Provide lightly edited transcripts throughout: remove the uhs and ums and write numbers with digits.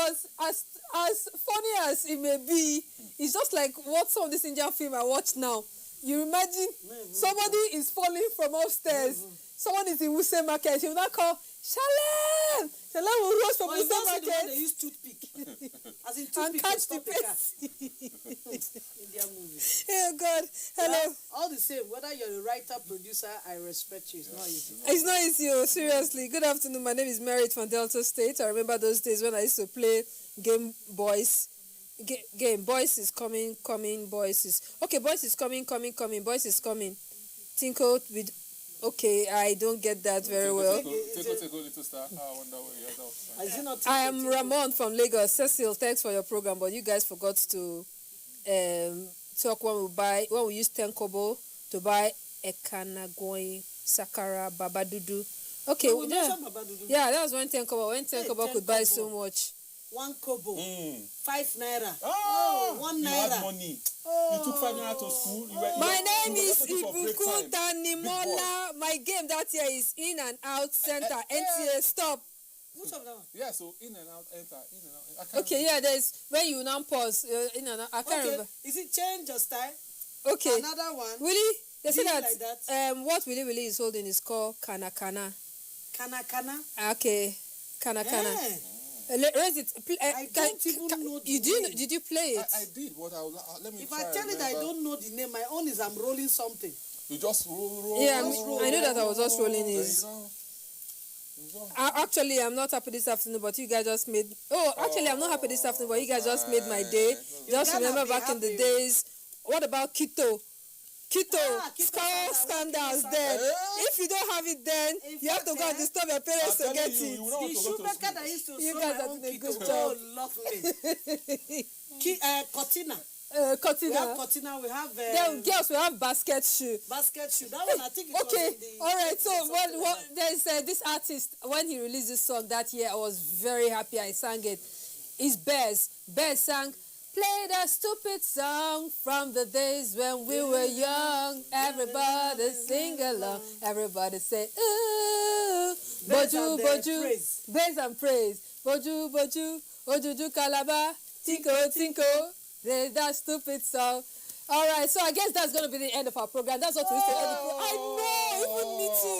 But as funny as it may be, it's just like what some of this Indian film I watch now. You imagine somebody is falling from upstairs. Someone is in Wuse Market. He will not call Shalem. Shalem will rush from Wuse Market. They use toothpick. As in toothpick and catch the pace. Indian movies. Oh God. Hello. Well, all the same, whether you're a writer, producer, I respect you. It's not easy. It's not easy, oh, seriously. Good afternoon. My name is Merit from Delta State. I remember those days when I used to play Game Boys. Game Boys is coming, Boys is... Okay, Boys is coming, Boys is coming. Tinko with... Okay, I don't get that very well. Tinko, Little Star. I wonder where you are. I am Ramon from Lagos. Cecil, thanks for your program, but you guys forgot to talk when we use 10 kobo to buy Ekanagoin Sakara Babadudu. Okay, yeah, that was when 10 kobo. When 10 kobo could buy so much. 1 kobo, 5 naira. Oh, 1 you naira. had money. You took 5 naira to school. My name is Ibukun Tanimola. My game that year is in and out center. NTA stop. Which of that one? Yeah, so in and out, enter, in and out. I can't Okay, yeah, there's when you now pause in and out. I can't remember. Is it change your style? Okay. Another one. Willie, they say Really that, like that? What Willie is holding is called Kana. Kana. Okay, Kana. Yeah. Raise it. I don't even know the name. Did you play it? I did, but let me If try. I tell you that I don't know the name, my own is I'm rolling something. You just roll. Yeah, roll, I know that I was just rolling There it. you go. Actually, I'm not happy this afternoon, but you guys just made... actually, I'm not happy this afternoon, but you guys just made my day. Just remember back in the days. What about Quito? Quito scandals then. If you don't have it then, you have to go and disturb your parents to get it. The shoemaker that used to You sew guys my are own doing a kito. good job. Oh, lovely. Cortina. We Cortina. have cortina. We have Then girls will have basket shoe. basket shoe. That one I think it Okay, was in the... all right. So what there's this artist when he released this song that year, I was very happy. I sang it. It's Bez. Bez sang, "Play that stupid song from the days when we were young. Everybody sing along. Everybody say ooh, boju boju, praise and praise. Boju boju, ojuju kalaba, tinko." There's that stupid song. All right, so I guess that's going to be the end of our program. That's what we used to end the program. I know, even me too.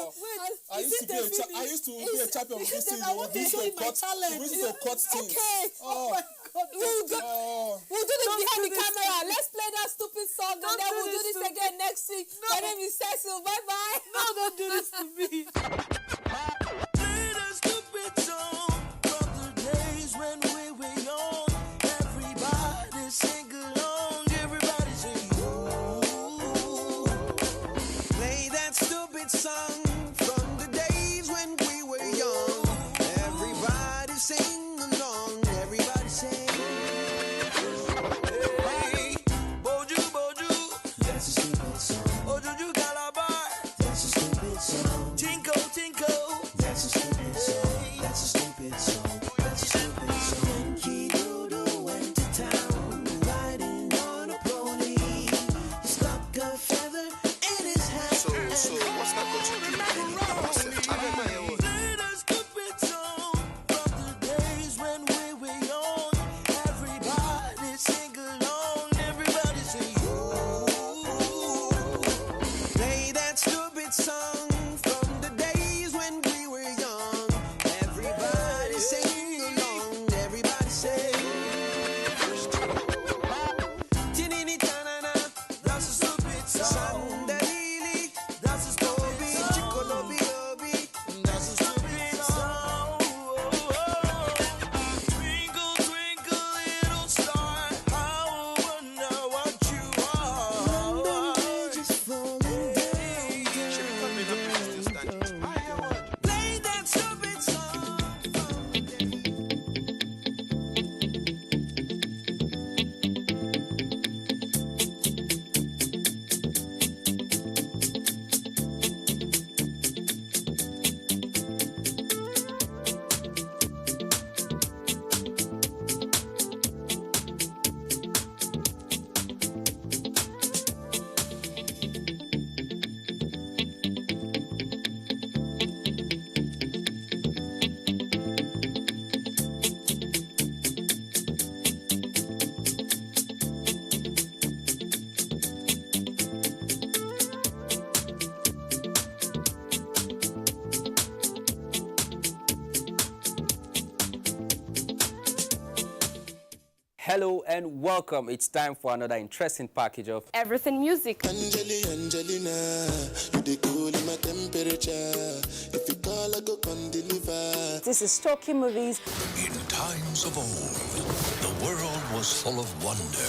I used to be a champion of this thing. I want to show you my talent. We used to cut things. Okay. Oh my God. We'll do this behind the camera. Let's play that stupid song and then we'll do this again next week. My name is Cecil. Bye-bye. No, don't do this to me. Play that stupid song from the days when we were young. Everybody sing along, everybody sing. Ooh. Play that stupid song from the days when we were young. Everybody sing along, everybody sing. Hey, boju boju, that's a stupid song. Ojuju calabar, that's a stupid song. Tinko tinko. Hello and welcome. It's time for another interesting package of Everything Music. Angelina, you the cool in my temperature. If you call, I go come deliver. This is Talking Movies. In times of old, the world was full of wonder.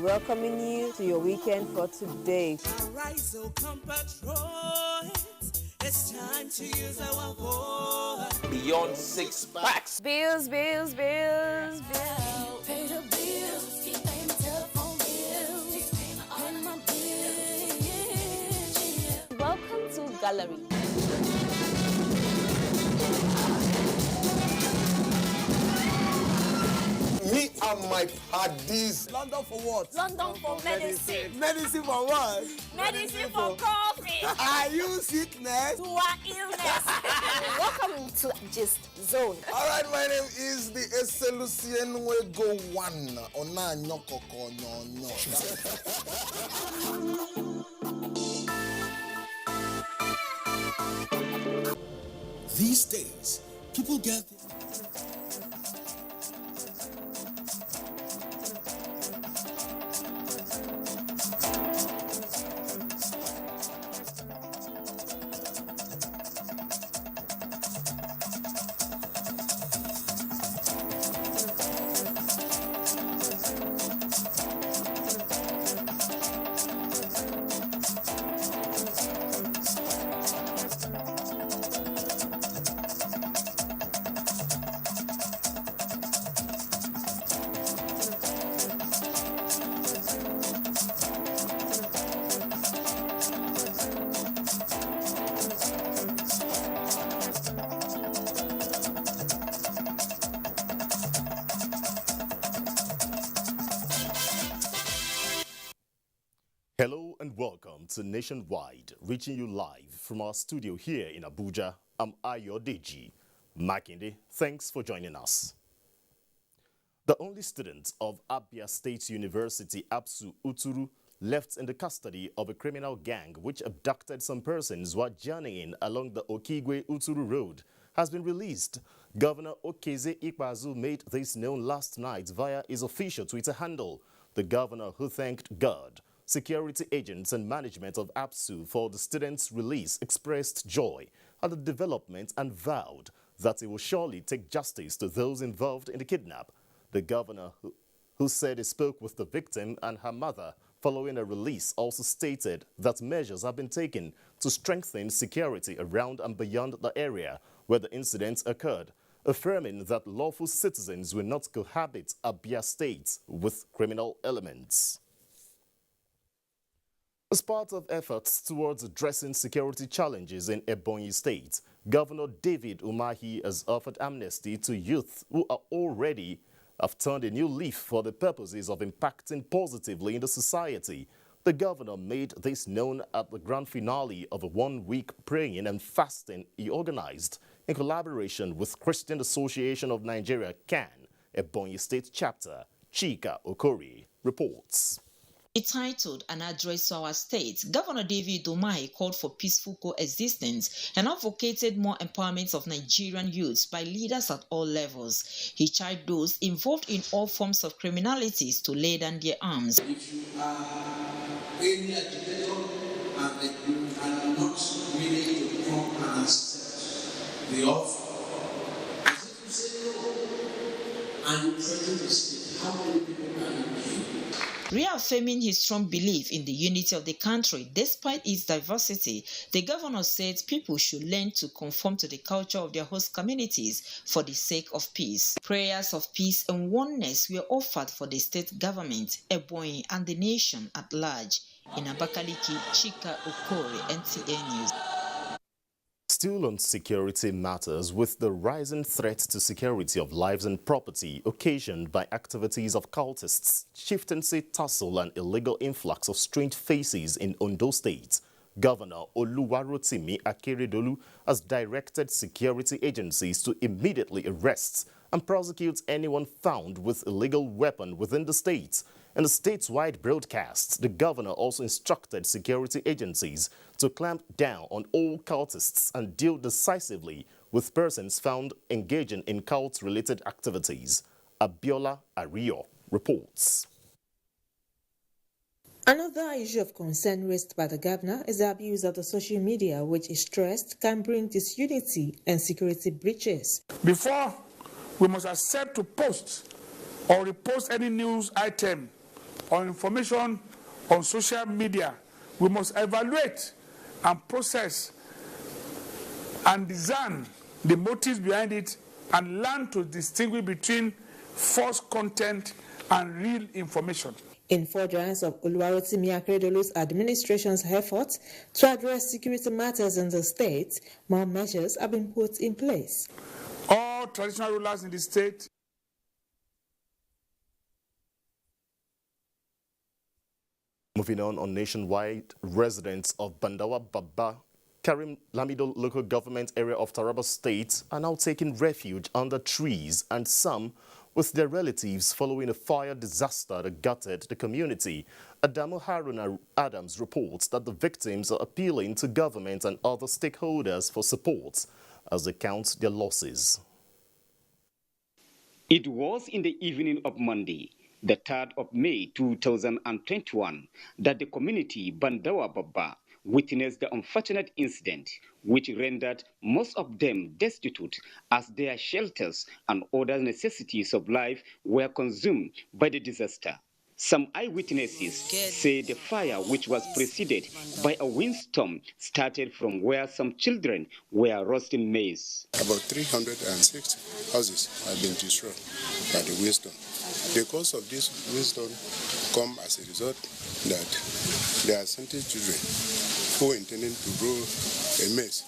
Welcoming you to your weekend for today. Rise, oh compatriots. It's time to use our voice. Beyond Six Packs. Bills. Pay the bills. Keep paying my telephone bills. Keep paying my bills. Welcome to Gallery. Me and my paddies. London for what? London for medicine. Medicine for what? Medicine for coffee. Are you sickness? To our illness. Welcome to Gist Zone. All right, my name is the Eselusien Wego One. Ona nyokoko nyonyo. These days, people get Hello and welcome to Nationwide, reaching you live from our studio here in Abuja. I'm Ayodeji Makinde. Thanks for joining us. The only student of Abia State University, Apsu Uturu, left in the custody of a criminal gang which abducted some persons while journeying along the Okigwe Uturu Road, has been released. Governor Okeze Ikpeazu made this known last night via his official Twitter handle. The governor, who thanked God, security agents and management of APSU for the students' release, expressed joy at the development and vowed that he will surely take justice to those involved in the kidnap. The governor, who said he spoke with the victim and her mother following a release, also stated that measures have been taken to strengthen security around and beyond the area where the incident occurred, affirming that lawful citizens will not cohabit Abia State with criminal elements. As part of efforts towards addressing security challenges in Ebonyi State, Governor David Umahi has offered amnesty to youth who are already have turned a new leaf for the purposes of impacting positively in the society. The governor made this known at the grand finale of a one-week praying and fasting he organized in collaboration with Christian Association of Nigeria, CAN, Ebonyi State Chapter. Chika Okori reports. Titled An Address to Our State, Governor David Umahi called for peaceful coexistence and advocated more empowerment of Nigerian youths by leaders at all levels. He charged those involved in all forms of criminalities to lay down their arms. If you are any agitator and you are not willing to come and accept the offer, as if you say no and you threaten to speak, how many people can you kill? Reaffirming his strong belief in the unity of the country despite its diversity, the governor said people should learn to conform to the culture of their host communities for the sake of peace. Prayers of peace and oneness were offered for the state government, Ebonyi, and the nation at large. In Abakaliki, Chika Okori, NTA News. Still on security matters, with the rising threat to security of lives and property occasioned by activities of cultists, chieftaincy tussle and illegal influx of strange faces in Ondo State, Governor Oluwarotimi Akeredolu has directed security agencies to immediately arrest and prosecute anyone found with illegal weapon within the state. In a statewide broadcast, the governor also instructed security agencies to clamp down on all cultists and deal decisively with persons found engaging in cult-related activities. Abiola Ario reports. Another issue of concern raised by the governor is the abuse of the social media, which is stressed can bring disunity and security breaches. Before we must accept to post or repost any news item or information on social media, we must evaluate and process and discern the motives behind it and learn to distinguish between false content and real information. In furtherance of Oluwarotimi Akeredolu's administration's efforts to address security matters in the state, more measures have been put in place. All traditional rulers in the state Moving on Nationwide, residents of Bandawa Baba, Karim Lamido local government area of Taraba State are now taking refuge under trees and some with their relatives following a fire disaster that gutted the community. Adamu Haruna Adams reports that the victims are appealing to government and other stakeholders for support as they count their losses. It was in the evening of Monday, the 3rd of May 2021, that the community Bandawa Baba witnessed the unfortunate incident which rendered most of them destitute as their shelters and other necessities of life were consumed by the disaster. Some eyewitnesses say the fire, which was preceded by a windstorm, started from where some children were roasting maize. About 306 houses have been destroyed by the windstorm. The cause of this windstorm come as a result that there are certain children who intended to grow a maize.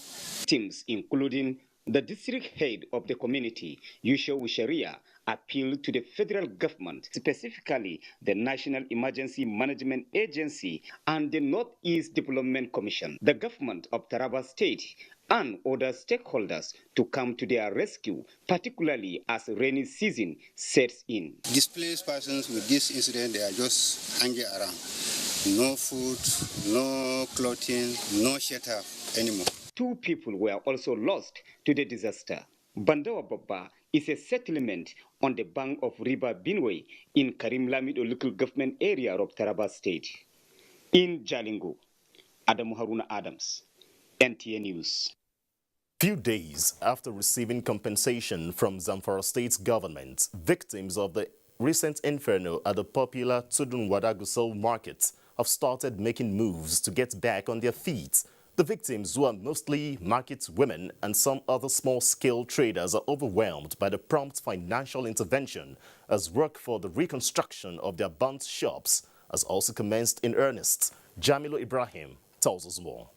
Teams, including the district head of the community, Yusha Wisharia, appealed to the federal government, specifically the National Emergency Management Agency and the Northeast Development Commission, the government of Taraba State, and other stakeholders to come to their rescue, particularly as rainy season sets in. Displaced persons with this incident, they are just hanging around. No food, no clothing, no shelter anymore. 2 people were also lost to the disaster. Bandawa Baba is a settlement on the bank of River Benue in Karim Lamido local government area of Taraba State. In Jalingo, Adamu Haruna Adams, NTA News. Few days after receiving compensation from Zamfara State government, victims of the recent inferno at the popular Tudun Wadagusau market have started making moves to get back on their feet. The victims, who are mostly market women and some other small-scale traders, are overwhelmed by the prompt financial intervention as work for the reconstruction of their burnt shops has also commenced in earnest. Jamilu Ibrahim tells us more.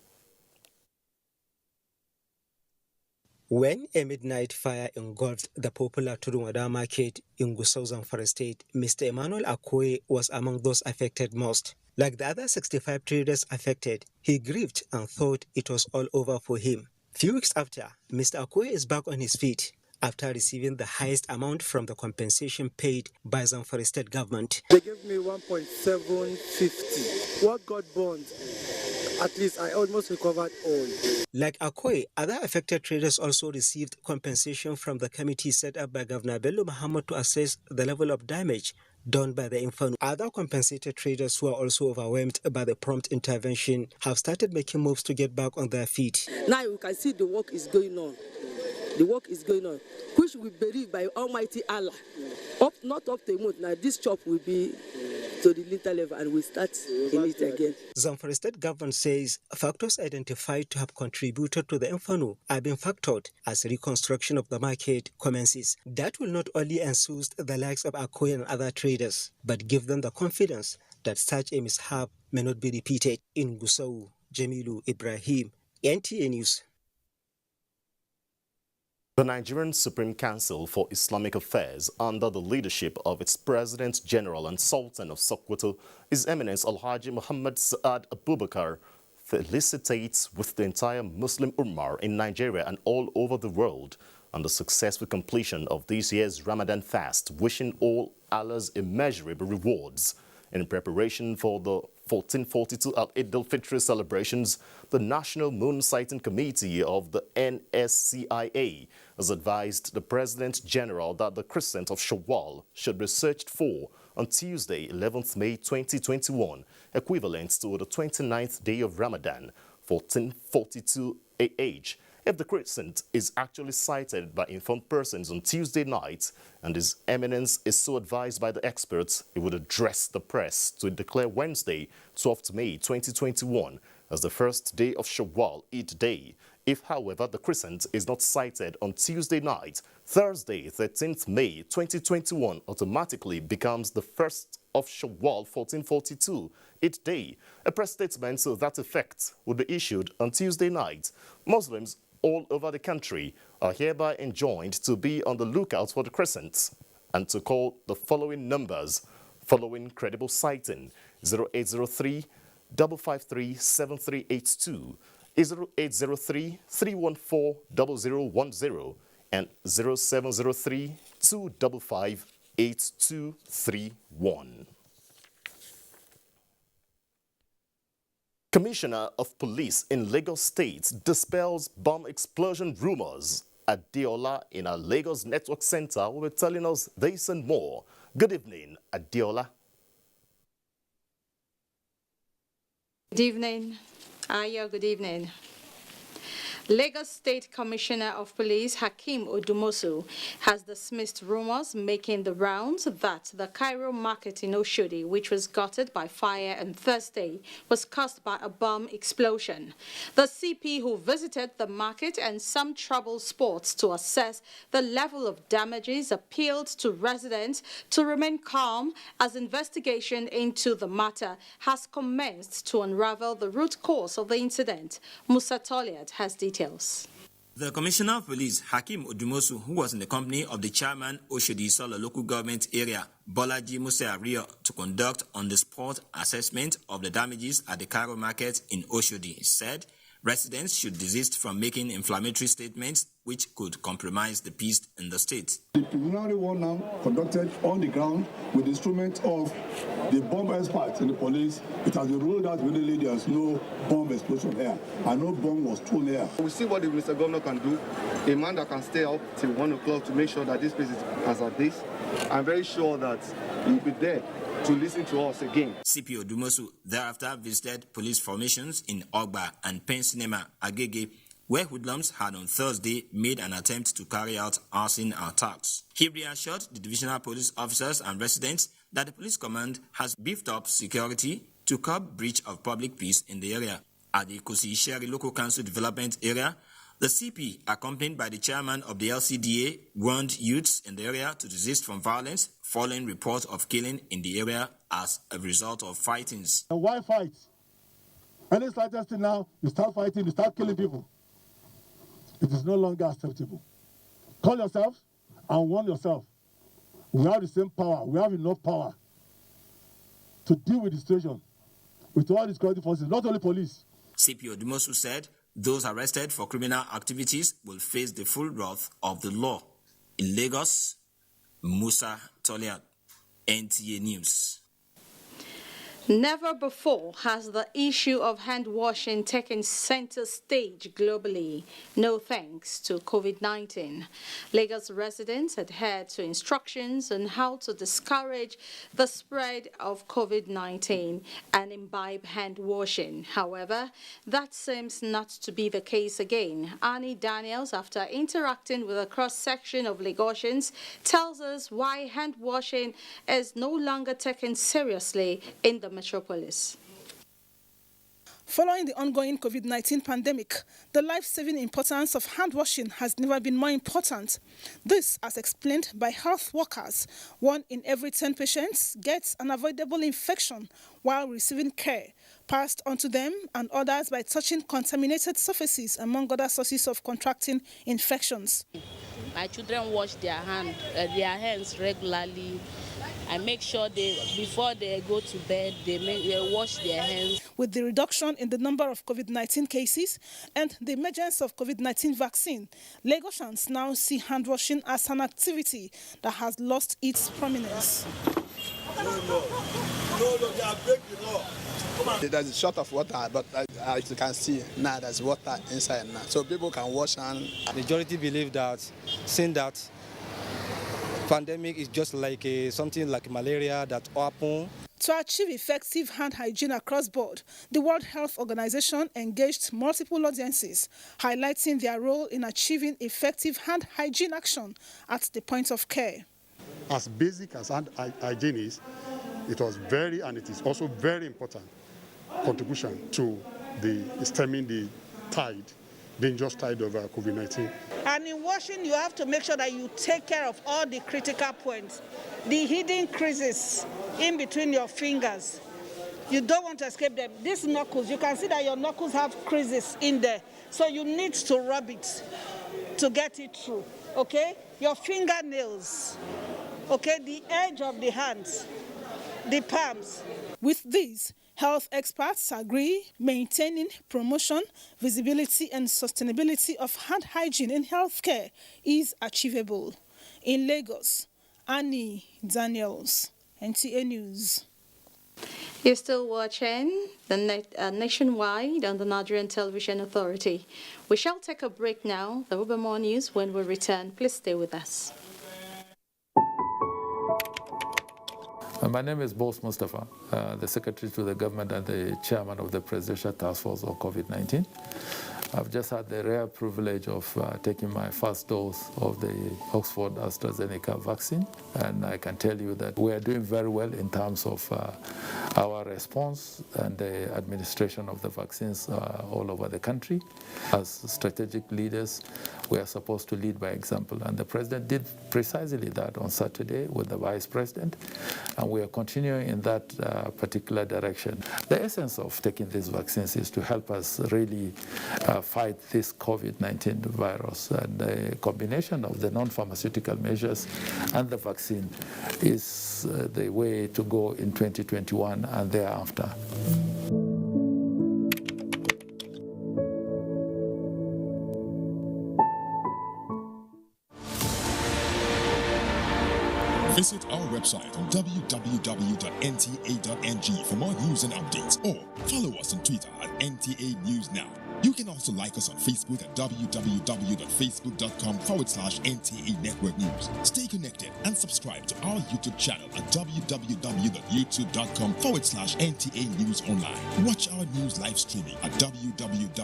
When a midnight fire engulfed the popular Tudunwada market in Gusau, Zamfara State, Mr. Emmanuel Akoye was among those affected most. Like the other 65 traders affected, he grieved and thought it was all over for him. Few weeks after, Mr. Akoye is back on his feet after receiving the highest amount from the compensation paid by Zamfara State government. They gave me 1.750. What got burned? At least I almost recovered all. Like Akoye, other affected traders also received compensation from the committee set up by Governor Bello Muhammad to assess the level of damage done by the inferno. Other compensated traders who are also overwhelmed by the prompt intervention have started making moves to get back on their feet. Now you can see the work is going on. The work is going on, which we believe by Almighty Allah. Not up to a month now, this shop will be to the little level and we start in it again. Zamfara State government says factors identified to have contributed to the inferno are being factored as reconstruction of the market commences. That will not only enthuse the likes of Akoye and other traders, but give them the confidence that such a mishap may not be repeated. In Gusau, Jamilu Ibrahim, NTA News. The Nigerian Supreme Council for Islamic Affairs, under the leadership of its President General and Sultan of Sokoto, His Eminence Alhaji Muhammad Saad Abubakar, felicitates with the entire Muslim Ummah in Nigeria and all over the world on the successful completion of this year's Ramadan fast, wishing all Allah's immeasurable rewards in preparation for the 1442 Al-Eid al-Fitr celebrations, the National Moon Sighting Committee of the NSCIA has advised the President General that the crescent of Shawwal should be searched for on Tuesday, 11th May 2021, equivalent to the 29th day of Ramadan, 1442 AH. If the crescent is actually sighted by informed persons on Tuesday night, and His Eminence is so advised by the experts, he would address the press to declare Wednesday, 12th May 2021, as the first day of Shawwal Eid Day. If, however, the crescent is not sighted on Tuesday night, Thursday, 13th May 2021 automatically becomes the first of Shawwal 1442 Eid Day. A press statement to that effect would be issued on Tuesday night. Muslims all over the country are hereby enjoined to be on the lookout for the crescent and to call the following numbers following credible sighting: 0803 553 7382, 0803 314 0010, and 0703 255 8231. Commissioner of Police in Lagos State dispels bomb explosion rumors. Adeola in our Lagos Network Center will be telling us this and more. Good evening, Adeola. Good evening. Ayo, good evening. Lagos State Commissioner of Police Hakeem Odumosu has dismissed rumors making the rounds that the Cairo market in Oshodi, which was gutted by fire on Thursday, was caused by a bomb explosion. The CP, who visited the market and some troubled spots to assess the level of damages, appealed to residents to remain calm as investigation into the matter has commenced to unravel the root cause of the incident. Musa Toliat has details. The Commissioner of Police, Hakeem Odumosu, who was in the company of the chairman Oshodi Solo local government area, Bolaji Musa Ario, to conduct on-the-spot assessment of the damages at the Cairo market in Oshodi, said residents should desist from making inflammatory statements which could compromise the peace in the state. The preliminary one now conducted on the ground with the instrument of the bomb experts in the police. It has been ruled out really there's no bomb explosion here and no bomb was thrown here. We see what the Mr. Governor can do. A man that can stay up till 1 o'clock to make sure that this place is as at this. I'm very sure that he'll be there to listen to us again. CP Odumosu thereafter visited police formations in Ogba and Pensinema, Agege, where hoodlums had on Thursday made an attempt to carry out arson attacks. He reassured the divisional police officers and residents that the police command has beefed up security to curb breach of public peace in the area. At the Kosi Isheri Local Council Development Area, the CP, accompanied by the chairman of the LCDA, warned youths in the area to desist from violence following reports of killing in the area as a result of fightings. And why fight? Any slightest thing now, you start fighting, you start killing people. It is no longer acceptable. Call yourself and warn yourself. We have the same power. We have enough power to deal with the situation with all the security forces, not only police. CP Odumosu said those arrested for criminal activities will face the full wrath of the law. In Lagos, Musa Toliat, NTA News. Never before has the issue of hand washing taken center stage globally, no thanks to COVID-19. Lagos residents adhered to instructions on how to discourage the spread of COVID-19 and imbibe hand washing. However, that seems not to be the case again. Annie Daniels, after interacting with a cross-section of Lagosians, tells us why hand washing is no longer taken seriously in the metropolis. Following the ongoing COVID-19 pandemic, the life-saving importance of hand washing has never been more important. This, as explained by health workers, 1 in every 10 patients gets an avoidable infection while receiving care, passed on to them and others by touching contaminated surfaces, among other sources of contracting infections. My children wash their hands regularly. I make sure before they go to bed, they wash their hands. With the reduction in the number of COVID-19 cases and the emergence of COVID-19 vaccine, Lagosians now see hand washing as an activity that has lost its prominence. No, they are breaking the law. There's a shot of water, but as you can see now, there's water inside now, so people can wash hands. Majority believe that, saying that pandemic is just like something like malaria that happen. To achieve effective hand hygiene across board, the World Health Organization engaged multiple audiences, highlighting their role in achieving effective hand hygiene action at the point of care. As basic as hand hygiene is, it was very, and it is also very important contribution to the stemming the dangerous tide of COVID-19. And in washing, you have to make sure that you take care of all the critical points, the hidden creases in between your fingers. You don't want to escape them. These knuckles, you can see that your knuckles have creases in there, so you need to rub it to get it through, okay? Your fingernails, okay, the edge of the hands, the palms. With these, health experts agree maintaining promotion, visibility and sustainability of hand hygiene in healthcare is achievable. In Lagos, Annie Daniels, NTA News. You're still watching the Nationwide on the Nigerian Television Authority. We shall take a break now. There will be more news when we return. Please stay with us. My name is Boss Mustafa, the Secretary to the Government and the Chairman of the Presidential Task Force on COVID-19. I've just had the rare privilege of taking my first dose of the Oxford AstraZeneca vaccine, and I can tell you that we are doing very well in terms of our response and the administration of the vaccines all over the country. As strategic leaders, we are supposed to lead by example, and the President did precisely that on Saturday with the Vice President, and we are continuing in that particular direction. The essence of taking these vaccines is to help us really fight this COVID-19 virus, and the combination of the non-pharmaceutical measures and the vaccine is the way to go in 2021 and thereafter. Visit our website on www.nta.ng for more news and updates, or follow us on Twitter at NTA News Now. You can also like us on Facebook at www.facebook.com/NTA Network News. Stay connected and subscribe to our YouTube channel at www.youtube.com/NTA News Online. Watch our news live streaming at www.nta.ng/live.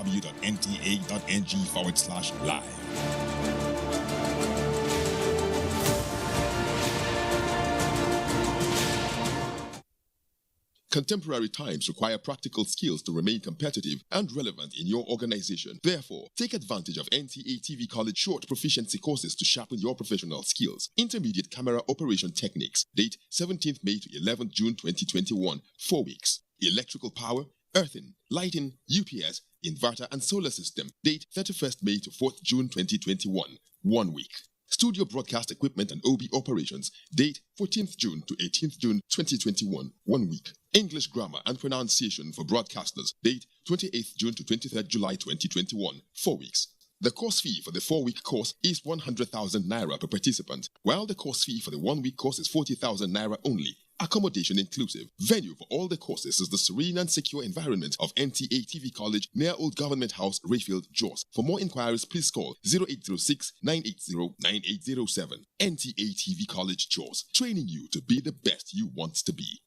Contemporary times require practical skills to remain competitive and relevant in your organization. Therefore, take advantage of NTA TV College short proficiency courses to sharpen your professional skills. Intermediate camera operation techniques. Date 17th May to 11th June 2021. 4 weeks. Electrical power, earthing, lighting, UPS, inverter and solar system. Date 31st May to 4th June 2021. 1 week. Studio broadcast equipment and OB operations. Date 14th June to 18th June 2021. 1 week. English grammar and pronunciation for broadcasters. Date 28th June to 23rd July 2021. 4 weeks. The course fee for the 4-week course is 100,000 naira per participant, while the course fee for the 1-week course is 40,000 naira only. Accommodation inclusive. Venue for all the courses is the serene and secure environment of NTA TV College near Old Government House, Rayfield, Jos. For more inquiries, please call 0806-980-9807. NTA TV College, Jos, training you to be the best you want to be.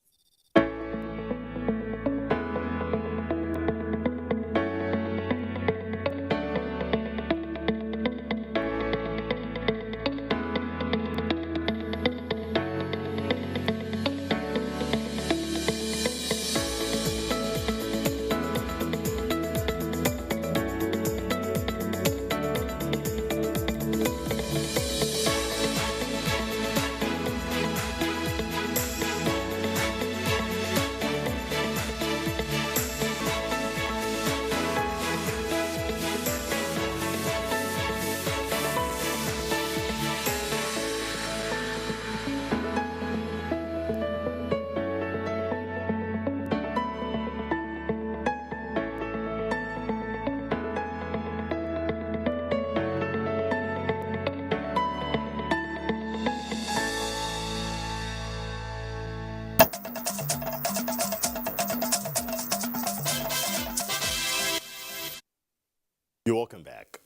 Welcome back.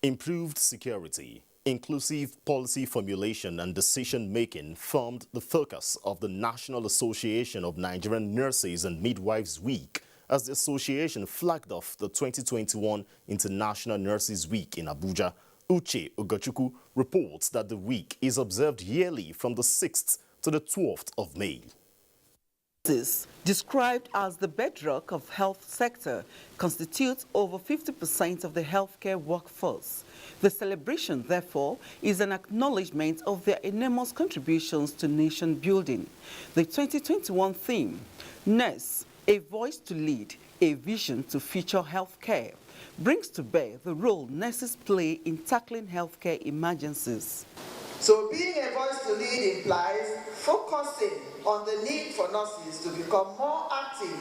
Improved security, inclusive policy formulation and decision-making formed the focus of the National Association of Nigerian Nurses and Midwives Week as the association flagged off the 2021 International Nurses Week in Abuja. Uche Ugochukwu reports that the week is observed yearly from the 6th to the 12th of May. This, described as the bedrock of health sector, constitutes over 50% of the healthcare workforce. The celebration, therefore, is an acknowledgement of their enormous contributions to nation building. The 2021 theme, Nurse, a voice to lead, a vision to future healthcare, brings to bear the role nurses play in tackling healthcare emergencies. So being a voice to lead implies focusing on the need for nurses to become more active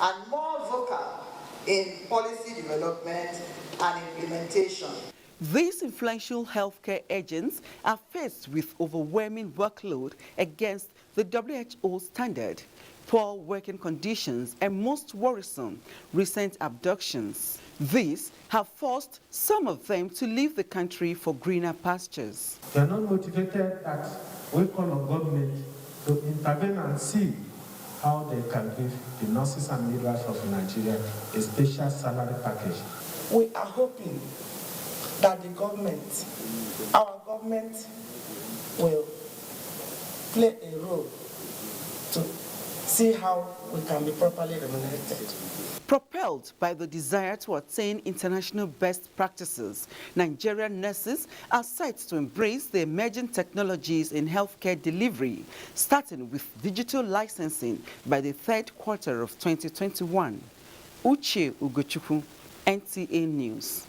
and more vocal in policy development and implementation. These influential healthcare agents are faced with overwhelming workload against the WHO standard, poor working conditions, and most worrisome, recent abductions. These have forced some of them to leave the country for greener pastures. They are not motivated that we call on government to intervene and see how they can give the nurses and midwives of Nigeria a special salary package. We are hoping that the government, our government, will play a role to see how we can be properly remunerated. Propelled by the desire to attain international best practices, Nigerian nurses are set to embrace the emerging technologies in healthcare delivery, starting with digital licensing by the third quarter of 2021. Uche Ugochukwu, NTA News.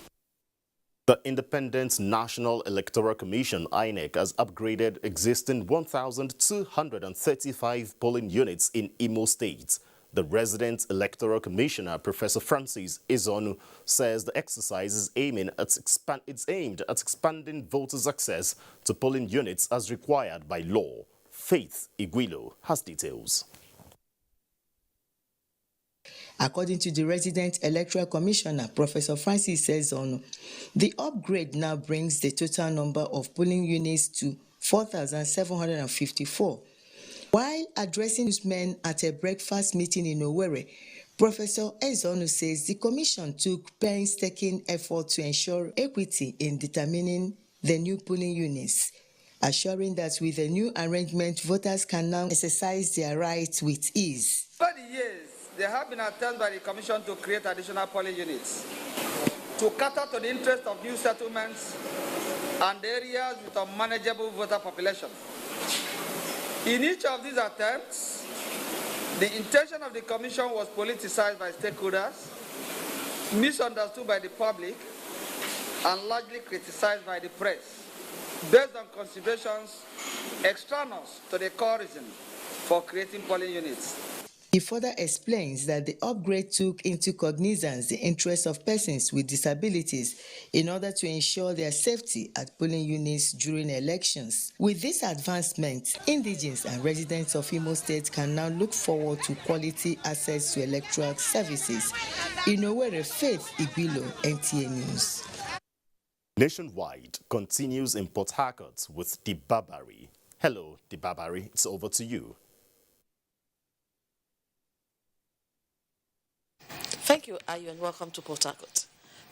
The Independent National Electoral Commission, INEC, has upgraded existing 1,235 polling units in Imo State. The resident electoral commissioner, Professor Francis Ezonu, says the exercise is aimed at expanding voters' access to polling units as required by law. Faith Iguilo has details. According to the resident electoral commissioner, Professor Francis Ezonu, the upgrade now brings the total number of polling units to 4,754. While addressing newsmen at a breakfast meeting in Owerri, Professor Ezonu says the commission took painstaking effort to ensure equity in determining the new polling units, assuring that with the new arrangement, voters can now exercise their rights with ease. Over the years, there have been attempts by the commission to create additional polling units to cater to the interest of new settlements and areas with unmanageable voter population. In each of these attempts, the intention of the commission was politicized by stakeholders, misunderstood by the public, and largely criticized by the press, based on considerations extraneous to the core reason for creating polling units. He further explains that the upgrade took into cognizance the interests of persons with disabilities in order to ensure their safety at polling units during elections. With this advancement, indigents and residents of Imo State can now look forward to quality access to electoral services. In Owerri, Faith Igbilo, NTA News. Nationwide continues in Port Harcourt with Dibabari. Hello, Dibabari, it's over to you. Thank you, Ayu, and welcome to Port Harcourt.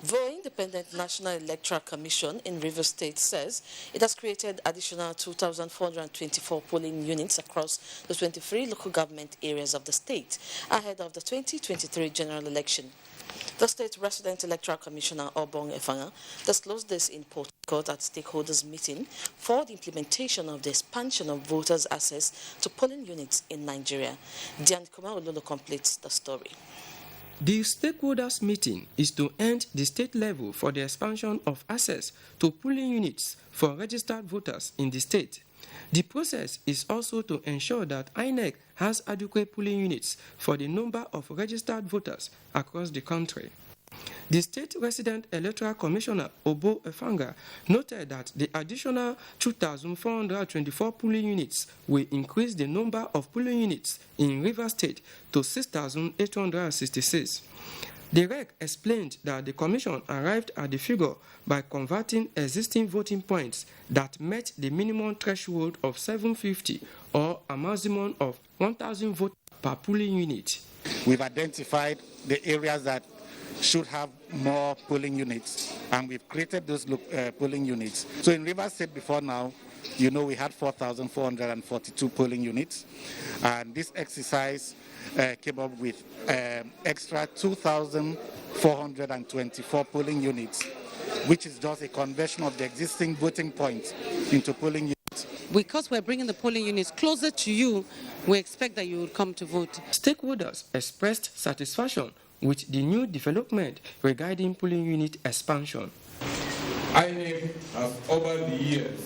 The Independent National Electoral Commission in Rivers State says it has created additional 2,424 polling units across the 23 local government areas of the state ahead of the 2023 general election. The state resident electoral commissioner, Obong Efanga, disclosed this in Port Harcourt at stakeholders meeting for the implementation of the expansion of voters' access to polling units in Nigeria. Dian Kumaulolo completes the story. The stakeholders meeting is to end the state level for the expansion of access to polling units for registered voters in the state. The process is also to ensure that INEC has adequate polling units for the number of registered voters across the country. The State Resident Electoral Commissioner, Obo Efanga, noted that the additional 2,424 polling units will increase the number of polling units in Rivers State to 6,866. The REC explained that the Commission arrived at the figure by converting existing voting points that met the minimum threshold of 750 or a maximum of 1,000 votes per polling unit. We've identified the areas that should have more polling units, and we've created those polling units. So in Rivers State before now, you know, we had 4,442 polling units, and this exercise came up with extra 2,424 polling units, which is just a conversion of the existing voting points into polling units. Because we're bringing the polling units closer to you, we expect that you will come to vote. Stakeholders expressed satisfaction with the new development regarding polling unit expansion. INEC has over the years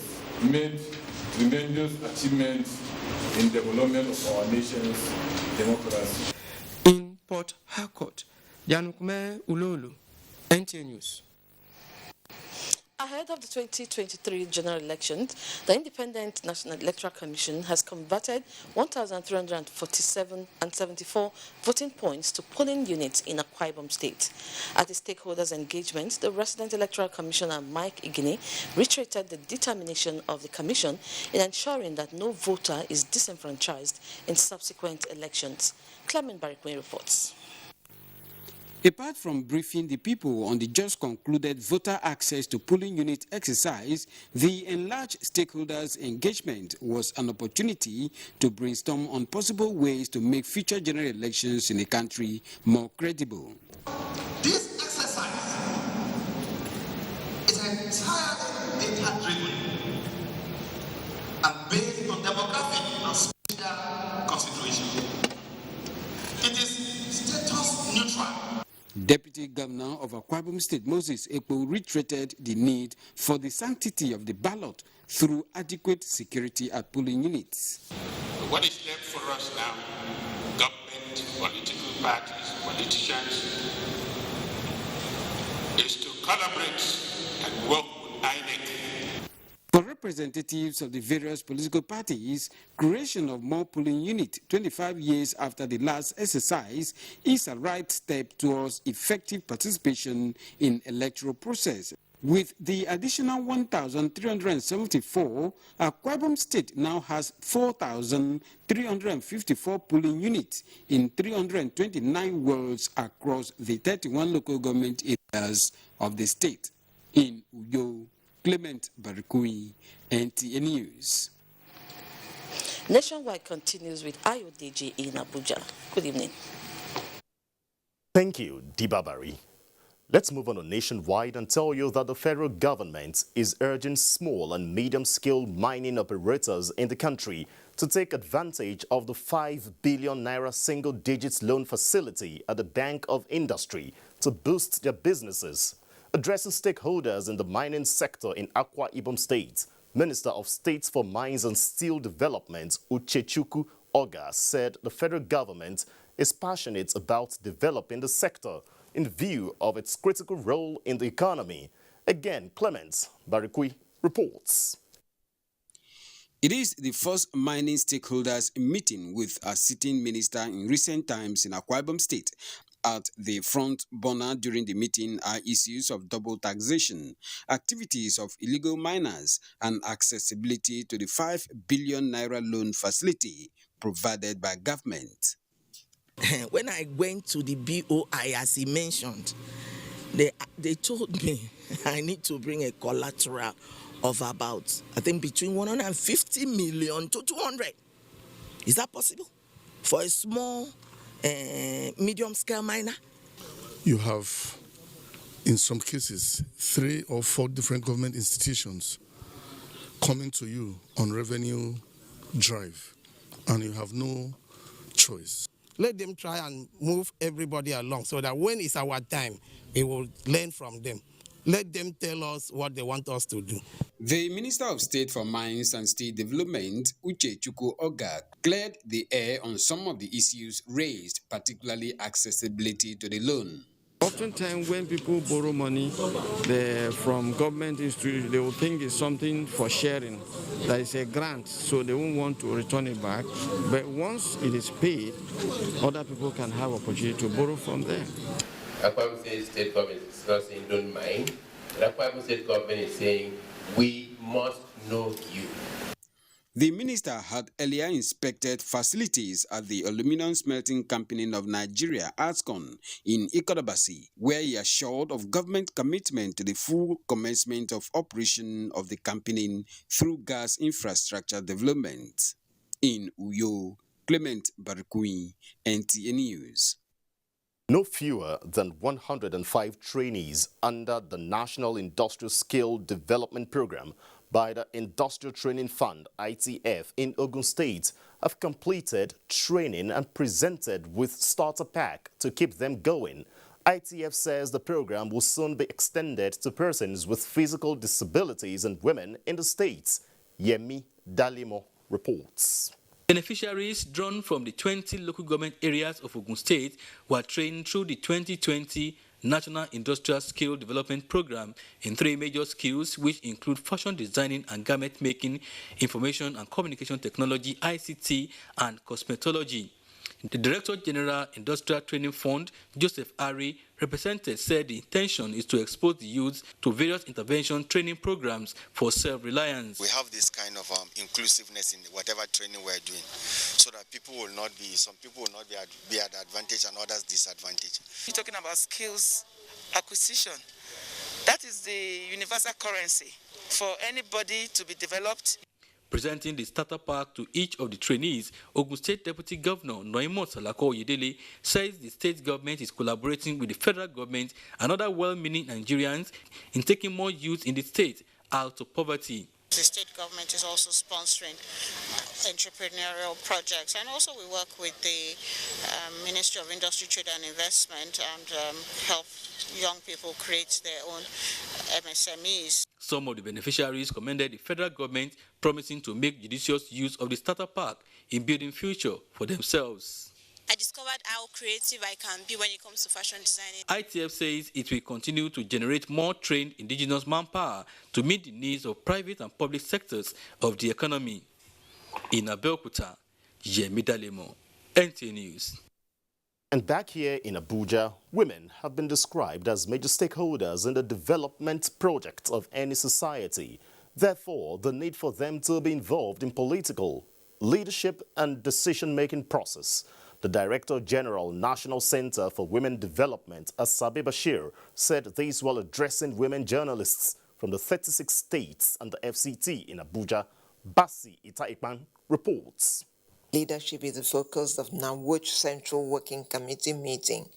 made tremendous achievements in development of our nation's democracy. In Port Harcourt, Janukume Ulolu, NTA News. Ahead of the 2023 general elections, the Independent National Electoral Commission has converted 1,347 and 74 voting points to polling units in Akwa Ibom State. At the stakeholders' engagement, the Resident Electoral Commissioner Mike Igini reiterated the determination of the Commission in ensuring that no voter is disenfranchised in subsequent elections. Clement Barikwe reports. Apart from briefing the people on the just concluded voter access to polling unit exercise, the enlarged stakeholders' engagement was an opportunity to brainstorm on possible ways to make future general elections in the country more credible. This exercise is entirely data-driven and based on demographic and social considerations. It is status neutral. Deputy Governor of Akwa Ibom State, Moses Ekpo, reiterated the need for the sanctity of the ballot through adequate security at polling units. What is left for us now, government, political parties, politicians, is to collaborate and work with INEC. For representatives of the various political parties, creation of more polling units 25 years after the last exercise is a right step towards effective participation in electoral process. With the additional 1,374, Akwa Ibom State now has 4,354 polling units in 329 wards across the 31 local government areas of the state. In Uyo, Clement Barikui, NTA News. Nationwide continues with IODG in Abuja. Good evening. Thank you, Dibabari. Let's move on to Nationwide and tell you that the federal government is urging small and medium-scale mining operators in the country to take advantage of the 5 billion naira single-digit loan facility at the Bank of Industry to boost their businesses. Addressing stakeholders in the mining sector in Akwa Ibom State, Minister of State for Mines and Steel Development, Uchechukwu Oga, said the federal government is passionate about developing the sector in view of its critical role in the economy. Again, Clement Barikwi reports. It is the first mining stakeholders meeting with a sitting minister in recent times in Akwa Ibom State. At the front burner during the meeting are issues of double taxation, activities of illegal miners, and accessibility to the 5 billion naira loan facility provided by government. When I went to the BOI, as he mentioned, they told me I need to bring a collateral of about, I think, between 150 million to 200. Is that possible for a small medium-scale miner? You have, in some cases, 3 or 4 different government institutions coming to you on revenue drive, and you have no choice. Let them try and move everybody along so that when it's our time, we will learn from them. Let them tell us what they want us to do. The Minister of State for Mines and Steel Development, Uchechukwu Oga, cleared the air on some of the issues raised, particularly accessibility to the loan. Oftentimes when people borrow money from government institutions, they will think it's something for sharing, that is a grant, so they won't want to return it back. But once it is paid, other people can have opportunity to borrow from them. Akwa Ibom State government is not saying don't mind. The Akwa Ibom State government is saying we must know you. The minister had earlier inspected facilities at the Aluminum Smelting Company of Nigeria, ASCON, in Ikodabasi, where he assured of government commitment to the full commencement of operation of the company through gas infrastructure development. In Uyo, Clement Barikui, NTA News. No fewer than 105 trainees under the National Industrial Skill Development Program by the Industrial Training Fund, ITF, in Ogun State have completed training and presented with starter pack to keep them going. ITF says the program will soon be extended to persons with physical disabilities and women in the state. Yemi Dalimo reports. Beneficiaries drawn from the 20 local government areas of Ogun State were trained through the 2020 National Industrial Skill Development Program in 3 major skills, which include fashion designing and garment making, information and communication technology, ICT, and cosmetology. The Director General Industrial Training Fund, Joseph Ari, said the intention is to expose the youth to various intervention training programs for self-reliance. We have this kind of inclusiveness in whatever training we're doing, so that some people will not be at advantage and others disadvantage. You're talking about skills acquisition. That is the universal currency for anybody to be developed. Presenting the starter pack to each of the trainees, Ogun State Deputy Governor Noimo Salako Oyedele says the state government is collaborating with the federal government and other well-meaning Nigerians in taking more youth in the state out of poverty. The state government is also sponsoring entrepreneurial projects, and also we work with the Ministry of Industry, Trade and Investment and help young people create their own MSMEs. Some of the beneficiaries commended the federal government, promising to make judicious use of the starter pack in building future for themselves. I discovered how creative I can be when it comes to fashion designing. ITF says it will continue to generate more trained indigenous manpower to meet the needs of private and public sectors of the economy. In Abeokuta, Yemi Dalemo, NTA News. And back here in Abuja, women have been described as major stakeholders in the development projects of any society. Therefore, the need for them to be involved in political, leadership and decision-making process. The Director General, National Center for Women Development, Asabe Bashir, said this while addressing women journalists from the 36 states and the FCT in Abuja. Basi Itaikpan reports. Leadership is the focus of NAWUCH Central Working Committee meeting,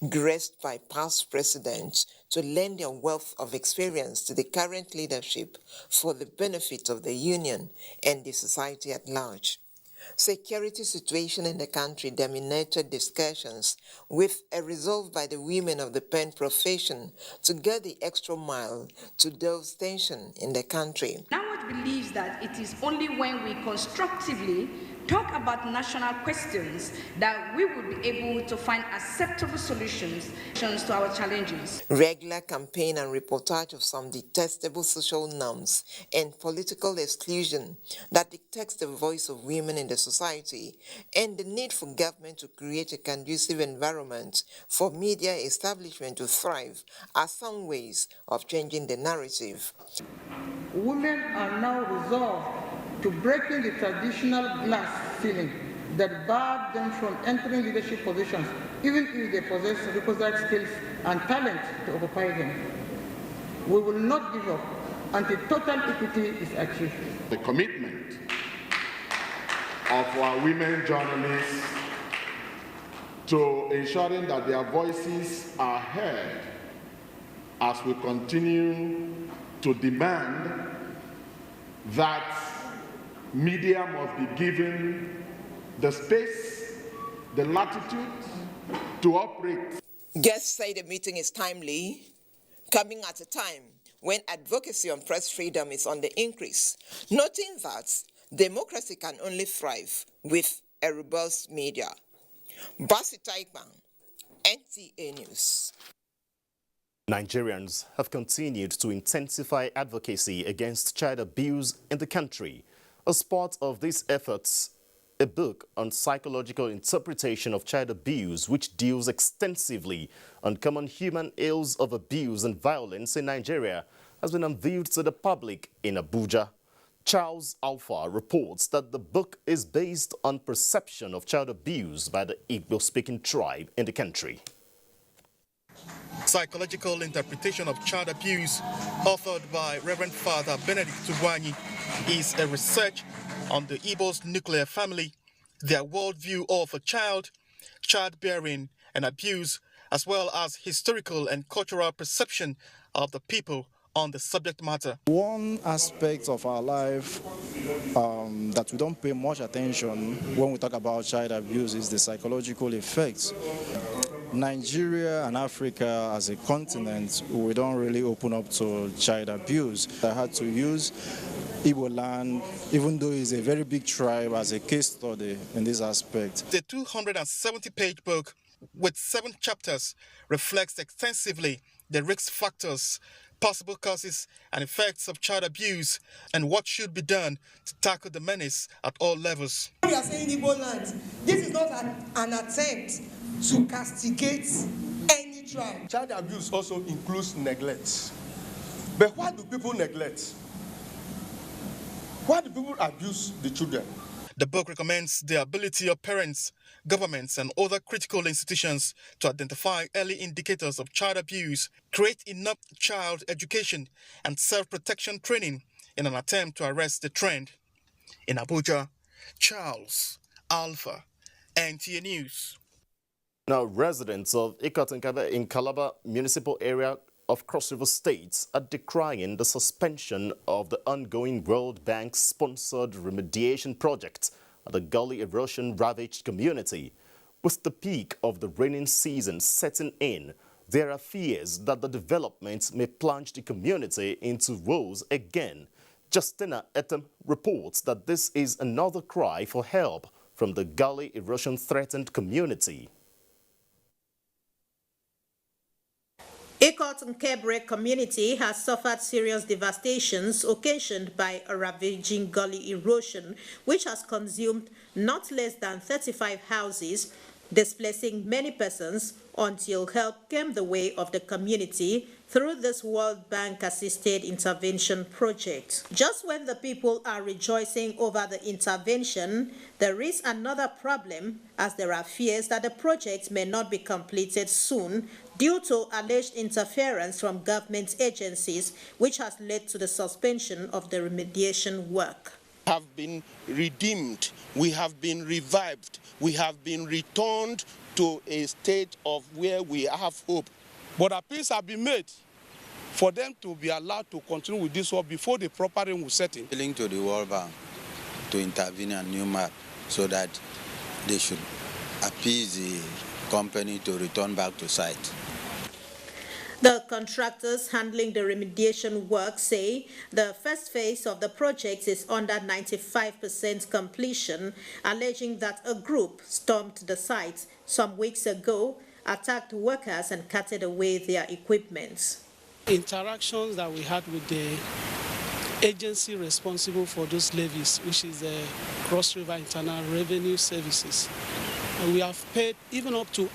graced by past presidents to lend their wealth of experience to the current leadership for the benefit of the union and the society at large. Security situation in the country dominated discussions, with a resolve by the women of the pen profession to go the extra mile to dose tension in the country. NAWUCH believes that it is only when we constructively talk about national questions that we will be able to find acceptable solutions to our challenges. Regular campaign and reportage of some detestable social norms and political exclusion that dictates the voice of women in the society, and the need for government to create a conducive environment for media establishment to thrive are some ways of changing the narrative. Women are now resolved to breaking the traditional glass ceiling that barred them from entering leadership positions, even if they possess requisite skills and talent to occupy them. We will not give up until total equity is achieved. The commitment of our women journalists to ensuring that their voices are heard as we continue to demand that media must be given the space, the latitude to operate. Guests say the meeting is timely, coming at a time when advocacy on press freedom is on the increase, noting that democracy can only thrive with a robust media. Basi Taikman, NTA News. Nigerians have continued to intensify advocacy against child abuse in the country. As part of these efforts, a book on psychological interpretation of child abuse, which deals extensively on common human ills of abuse and violence in Nigeria, has been unveiled to the public in Abuja. Charles Alpha reports that the book is based on perception of child abuse by the Igbo-speaking tribe in the country. Psychological Interpretation of Child Abuse, authored by Reverend Father Benedict Tugwanyi, is a research on the Igbo's nuclear family, their worldview of a child, childbearing and abuse, as well as historical and cultural perception of the people on the subject matter. One aspect of our life that we don't pay much attention when we talk about child abuse is the psychological effects. Nigeria and Africa as a continent, we don't really open up to child abuse. I had to use Igbo land, even though it's a very big tribe, as a case study in this aspect. The 270-page book with 7 chapters reflects extensively the risk factors, possible causes and effects of child abuse, and what should be done to tackle the menace at all levels. We are saying Igbo land. This is not an attempt to castigate any tribe. Child abuse also includes neglect. But why do people neglect? Why do people abuse the children? The book recommends the ability of parents, governments, and other critical institutions to identify early indicators of child abuse, create enough child education and self-protection training in an attempt to arrest the trend. In Abuja, Charles Alpha, NTA News. Now, residents of Ikotinkabe in Calabar municipal area of Cross River State are decrying the suspension of the ongoing World Bank-sponsored remediation project at the gully erosion-ravaged community. With the peak of the raining season setting in, there are fears that the development may plunge the community into woes again. Justina Etem reports that this is another cry for help from the gully erosion-threatened community. Ikotinkabe community has suffered serious devastations occasioned by a ravaging gully erosion, which has consumed not less than 35 houses, displacing many persons until help came the way of the community through this World Bank-assisted intervention project. Just when the people are rejoicing over the intervention, there is another problem, as there are fears that the project may not be completed soon due to alleged interference from government agencies, which has led to the suspension of the remediation work. Have been redeemed, we have been revived, we have been returned to a state of where we have hope. But appeals have been made for them to be allowed to continue with this work before the proper rain will set in. Appealing to the World Bank to intervene on new map so that they should appease the company to return back to site. The contractors handling the remediation work say the first phase of the project is under 95% completion, alleging that a group stormed the site some weeks ago, attacked workers and carted away their equipment. Interactions that we had with the agency responsible for those levies, which is the Cross River Internal Revenue Services. And we have paid even up to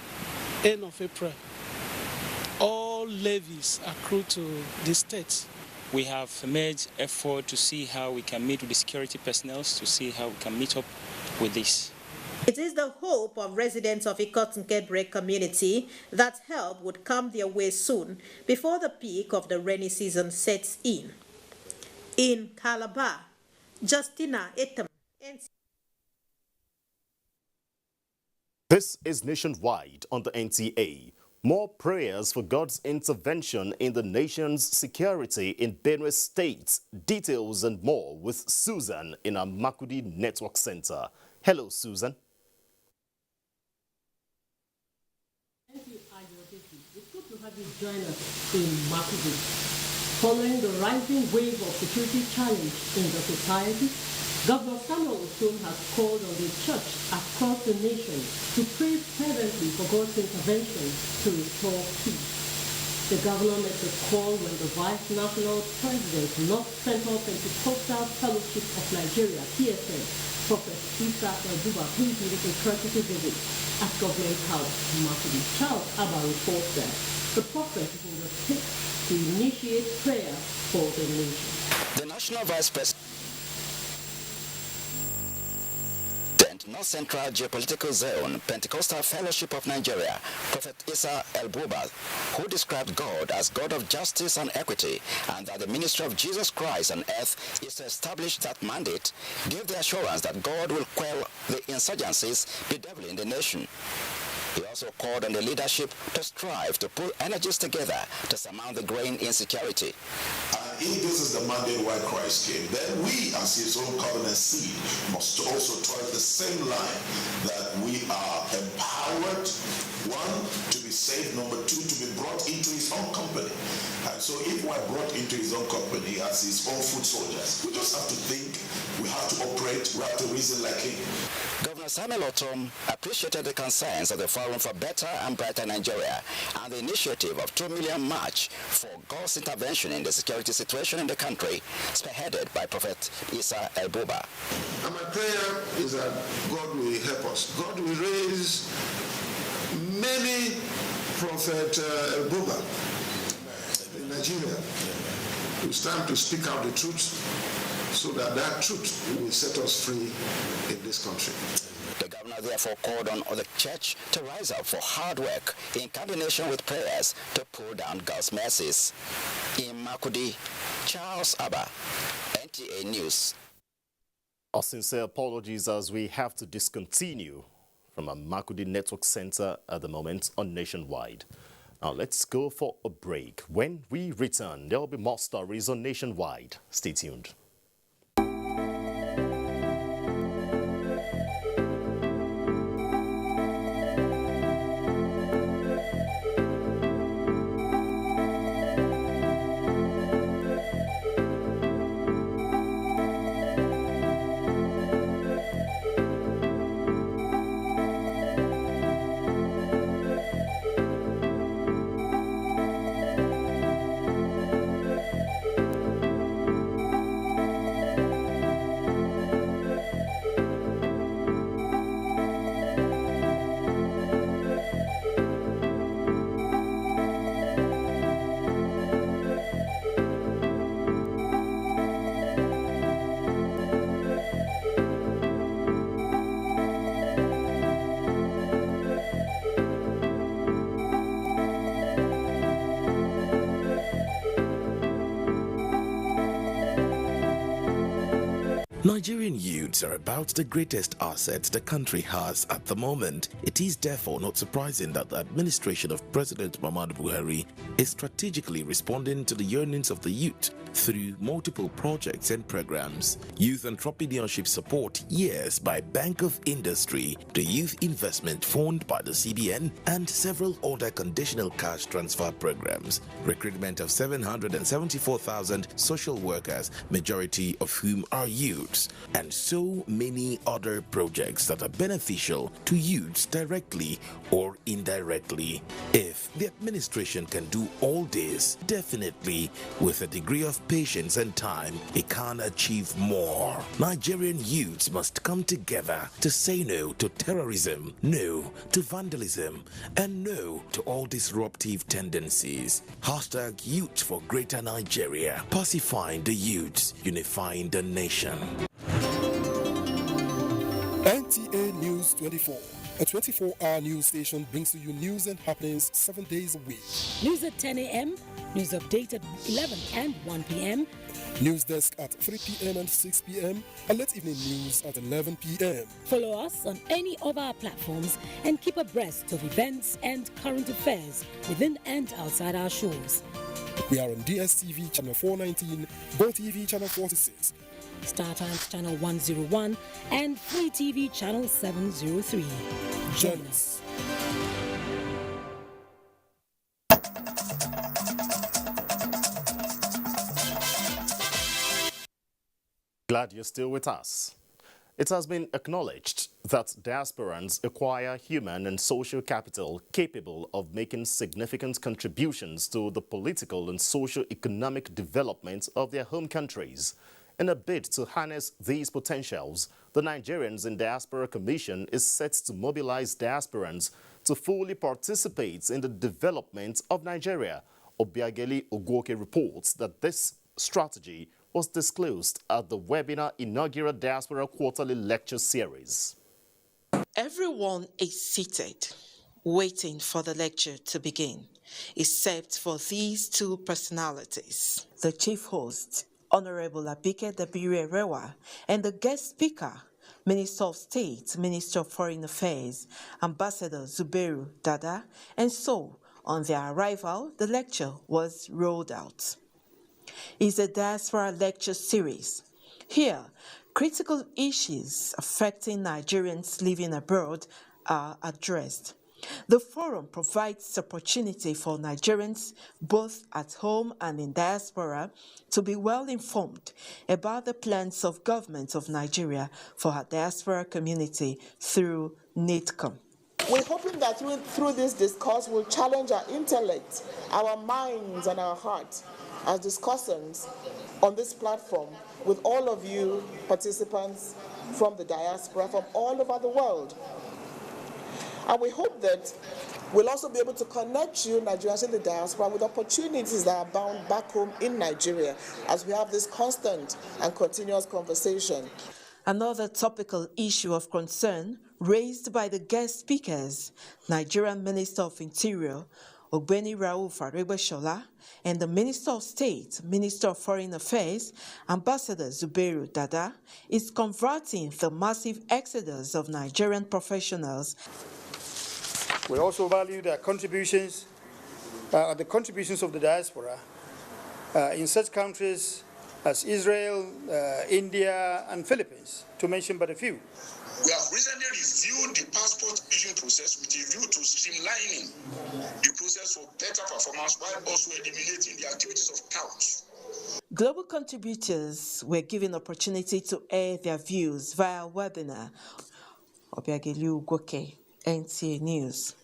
end of April. All levies accrue to the state. We have made effort to see how we can meet with the security personnel, to see how we can meet up with this. It is the hope of residents of Ikotinkabe community that help would come their way soon before the peak of the rainy season sets in. In Calabar, Justina Etem. This is Nationwide on the NTA. More prayers for God's intervention in the nation's security in Benue State. Details and more with Susan in our Makudi Network Center. Hello, Susan. Thank you, Ayodeki. It's good to have you join us in Makudi. Following the rising wave of security challenge in the society, Governor Samuel Otom has called on the church across the nation to pray fervently for God's intervention to restore peace. The governor made the call when the Vice National President, North Central Pentecostal Fellowship of Nigeria, PSN, Prophet Isa Elbuba, paid him a courtesy visit at Government House, Makurdi. Charles Abba reports that the prophet is on the stick to initiate prayer for the nation. The National Vice President, North Central Geopolitical Zone, Pentecostal Fellowship of Nigeria, Prophet Isa Elbuba, who described God as God of justice and equity, and that the ministry of Jesus Christ on earth is to establish that mandate, gave the assurance that God will quell the insurgencies bedeviling the nation. He also called on the leadership to strive to put energies together to surmount the growing insecurity. And if this is the mandate why Christ came, then we as his own covenant seed must also tread the same line, that we are empowered, one, to be saved, number two, to be brought into his own company. And so if we're brought into his own company as his own foot soldiers, we just have to think, we have to operate, we have to reason like him. Governor Samuel Otom appreciated the concerns of the Forum for Better and Brighter Nigeria and the initiative of 2 million march for God's intervention in the security situation in the country, spearheaded by Prophet Isa Elbuba. And my prayer is that God will help us. God will raise many Prophet Elbuba in Nigeria. It's time to speak out the truth, so that that truth will set us free in this country. The governor therefore called on the church to rise up for hard work in combination with prayers to pull down God's mercies. In Makurdi, Charles Abba, NTA News. Our sincere apologies as we have to discontinue from a Makurdi Network Center at the moment on Nationwide. Now let's go for a break. When we return, there will be more stories on Nationwide. Stay tuned. Nigerian youths are about the greatest asset the country has at the moment. It is therefore not surprising that the administration of President Muhammadu Buhari is strategically responding to the yearnings of the youth through multiple projects and programs. Youth entrepreneurship support years by Bank of Industry, the Youth Investment Fund by the CBN, and several other conditional cash transfer programs. Recruitment of 774,000 social workers, majority of whom are youths, and so many other projects that are beneficial to youths directly or indirectly. If the administration can do all this, definitely with a degree of patience and time, it can achieve more. Nigerian youths must come together to say no to terrorism, no to vandalism, and no to all disruptive tendencies. Hashtag Youth for Greater Nigeria. Pacifying the youths, unifying the nation. NTA News 24. A 24-hour news station brings to you news and happenings 7 days a week. News at 10 a.m., news update at 11 and 1 p.m. News desk at 3 p.m. and 6 p.m. and late evening news at 11 p.m. Follow us on any of our platforms and keep abreast of events and current affairs within and outside our shores. We are on DSTV channel 419, GoTV channel 46, Star Times channel 101 and Free TV channel 703. Join us. Glad you're still with us. It has been acknowledged that diasporans acquire human and social capital capable of making significant contributions to the political and socio-economic development of their home countries. In a bid to harness these potentials, the Nigerians in Diaspora Commission is set to mobilize diasporans to fully participate in the development of Nigeria. Obiageli Ogwoke reports that this strategy was disclosed at the webinar inaugural Diaspora Quarterly Lecture Series. Everyone is seated, waiting for the lecture to begin, except for these two personalities. The chief host, Honorable Abike Dabiri Erewa, and the guest speaker, Minister of State, Minister of Foreign Affairs, Ambassador Zubairu Dada, and so, on their arrival, the lecture was rolled out. It's a Diaspora Lecture Series. Here, critical issues affecting Nigerians living abroad are addressed. The forum provides opportunity for Nigerians, both at home and in diaspora, to be well informed about the plans of government of Nigeria for our diaspora community through NIDCOM. We're hoping that through this discourse we'll challenge our intellect, our minds, and our hearts as discussants on this platform with all of you participants from the diaspora from all over the world. And we hope that we'll also be able to connect you, Nigerians in the diaspora, with opportunities that are bound back home in Nigeria as we have this constant and continuous conversation. Another topical issue of concern raised by the guest speakers, Nigerian Minister of Interior, Ogbeni Rauf Aregbesola, and the Minister of State, Minister of Foreign Affairs, Ambassador Zubairu Dada, is converting the massive exodus of Nigerian professionals. We also value their contributions, the contributions of the diaspora in such countries as Israel, India, and Philippines, to mention but a few. We have recently reviewed the passport issuing process with a view to streamlining the process for better performance while also eliminating the activities of touts. Global contributors were given opportunity to air their views via webinar. Obiageli Ogwoke, NTA News.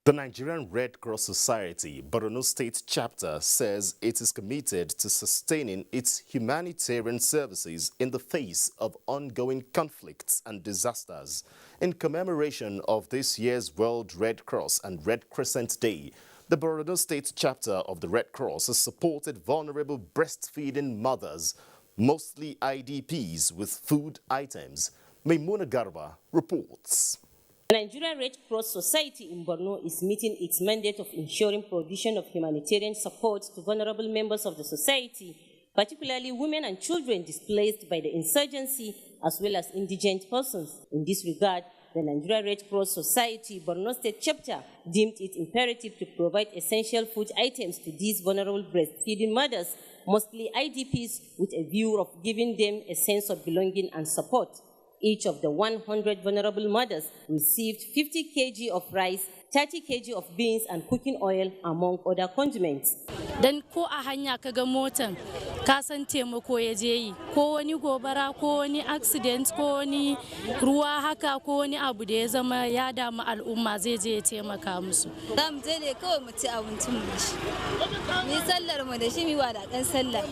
The Nigerian Red Cross Society, Borno State Chapter, says it is committed to sustaining its humanitarian services in the face of ongoing conflicts and disasters. In commemoration of this year's World Red Cross and Red Crescent Day, the Borno State Chapter of the Red Cross has supported vulnerable breastfeeding mothers, mostly IDPs, with food items. Maimuna Garba reports. The Nigerian Red Cross Society in Borno is meeting its mandate of ensuring provision of humanitarian support to vulnerable members of the society, particularly women and children displaced by the insurgency, as well as indigent persons. In this regard, the Nigerian Red Cross Society Borno State Chapter deemed it imperative to provide essential food items to these vulnerable breastfeeding mothers, mostly IDPs, with a view of giving them a sense of belonging and support. Each of the 100 vulnerable mothers received 50 kg of rice, 30 kg of beans and cooking oil, among other condiments. Dan ko a hanya kaga motan ka san taimako ya je yi, ko wani gobara, ko wani accident, ko wani ruwa haka, ko wani abu da ya zama ya damu al'umma zai je ya taimaka musu. Zamu je ne kawai mu ci abincin mu shi. Ni sallar mu da shi mi wadakan sallah.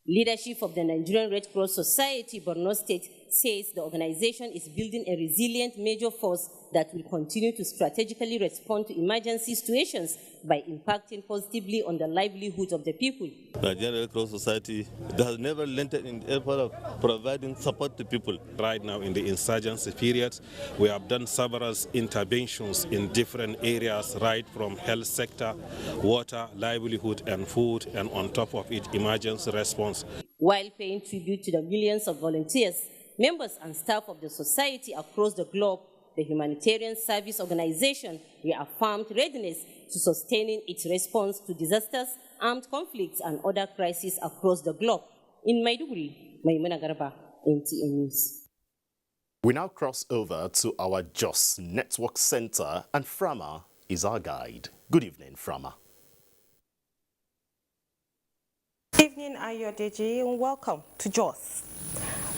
Leadership of the Nigerian Red Cross Society Borno State says the organization is building a resilient major force that will continue to strategically respond to emergency situations by impacting positively on the livelihoods of the people. The Nigerian Red Cross Society has never lent in effort of providing support to people. Right now in the insurgency period, we have done several interventions in different areas, right from health sector, water, livelihood and food, and on top of it, emergency response. While paying tribute to the millions of volunteers, members and staff of the society across the globe, the Humanitarian Service Organization reaffirmed readiness to sustaining its response to disasters, armed conflicts, and other crises across the globe. In Maiduguri, Maimuna Garba, NTA News. We now cross over to our Jos Network Center, and Frama is our guide. Good evening, Frama. Good evening, Ayodeji, and welcome to Jos.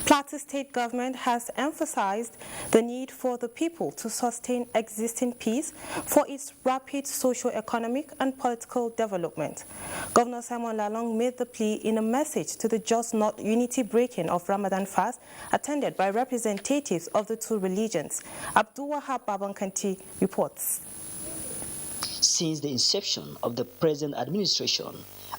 Plateau State government has emphasized the need for the people to sustain existing peace for its rapid socio-economic and political development. Governor Simon Lalong made the plea in a message to the Just Not Unity breaking of Ramadan fast attended by representatives of the two religions. Abdul Wahab Babankanti reports. Since the inception of the present administration,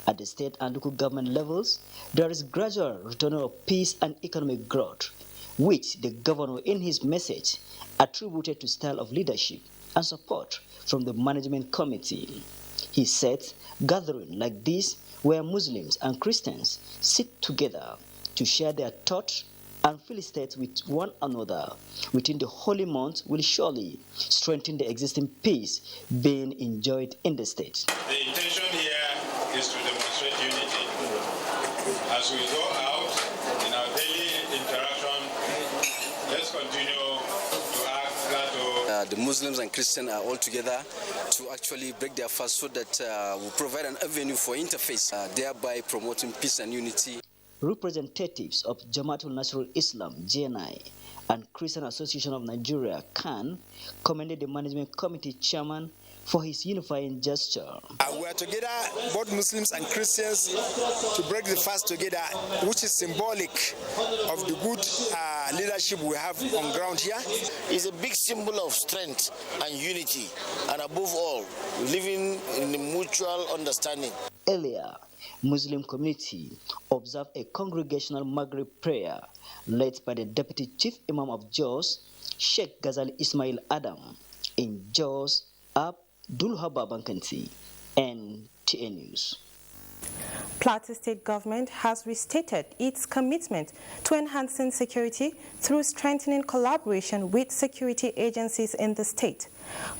at the state and local government levels, there is gradual return of peace and economic growth, which the governor in his message attributed to style of leadership and support from the management committee. He said gatherings like this, where Muslims and Christians sit together to share their thoughts and felicitate with one another within the holy month, will surely strengthen the existing peace being enjoyed in the state. The intention here is to demonstrate unity. As we go out in our daily interaction, let's continue to act that the Muslims and Christians are all together to actually break their fast so that we provide an avenue for interface, thereby promoting peace and unity. Representatives of Jamaatul Nasrul Islam, JNI, and Christian Association of Nigeria, CAN, commended the management committee chairman for his unifying gesture. We are together, both Muslims and Christians, to break the fast together, which is symbolic of the good leadership we have on ground here. It's a big symbol of strength and unity, and above all, living in a mutual understanding. Earlier, Muslim community observed a congregational Maghrib prayer led by the Deputy Chief Imam of Jos, Sheikh Ghazali Ismail Adam, in Jos, Abdul Babankanti, NTA News. Plateau State government has restated its commitment to enhancing security through strengthening collaboration with security agencies in the state.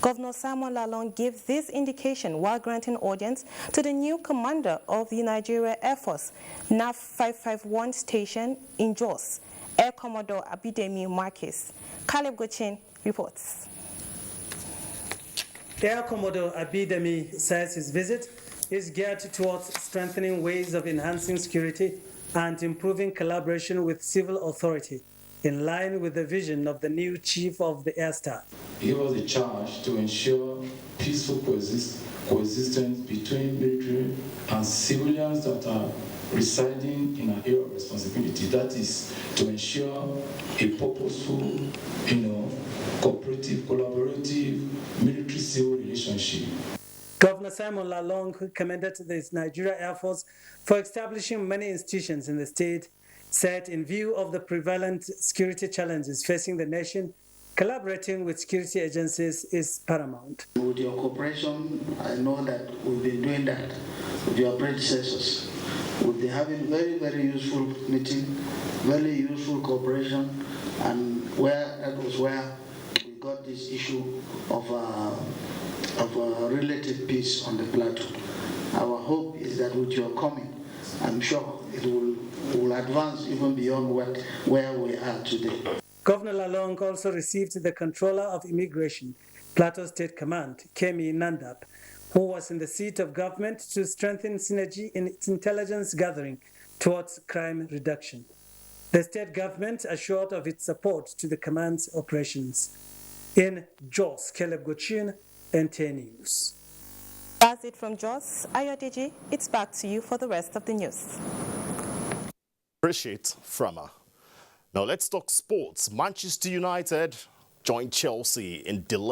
Governor Simon Lalong gave this indication while granting audience to the new commander of the Nigeria Air Force, NAV 551 station in Jos, Air Commodore Abidemi Marquez. Caleb Gochin reports. Air Commodore Abidemi says his visit is geared towards strengthening ways of enhancing security and improving collaboration with civil authority, in line with the vision of the new Chief of the Air Staff. He was the charge to ensure peaceful coexistence between military and civilians that are residing in an area of responsibility. That is to ensure a purposeful, cooperative, collaborative, military-civil relationship. Governor Simon Lalong commended the Nigeria Air Force for establishing many institutions in the state, said in view of the prevalent security challenges facing the nation, collaborating with security agencies is paramount. With your cooperation, I know that we'll be doing that with your predecessors. We'll be having very, very useful meeting, very useful cooperation, and that was where we got this issue of relative peace on the plateau. Our hope is that with your coming, I'm sure it will advance even beyond where we are today. Governor Lalong also received the Controller of Immigration, Plateau State Command, Kemi Nandap, who was in the seat of government to strengthen synergy in its intelligence gathering towards crime reduction. The state government assured of its support to the command's operations. In Jos, Caleb Gochin, NTA News. That's it from Jos. Ayodeji, it's back to you for the rest of the news. Appreciate Frama. Now let's talk sports. Manchester United joined Chelsea in delay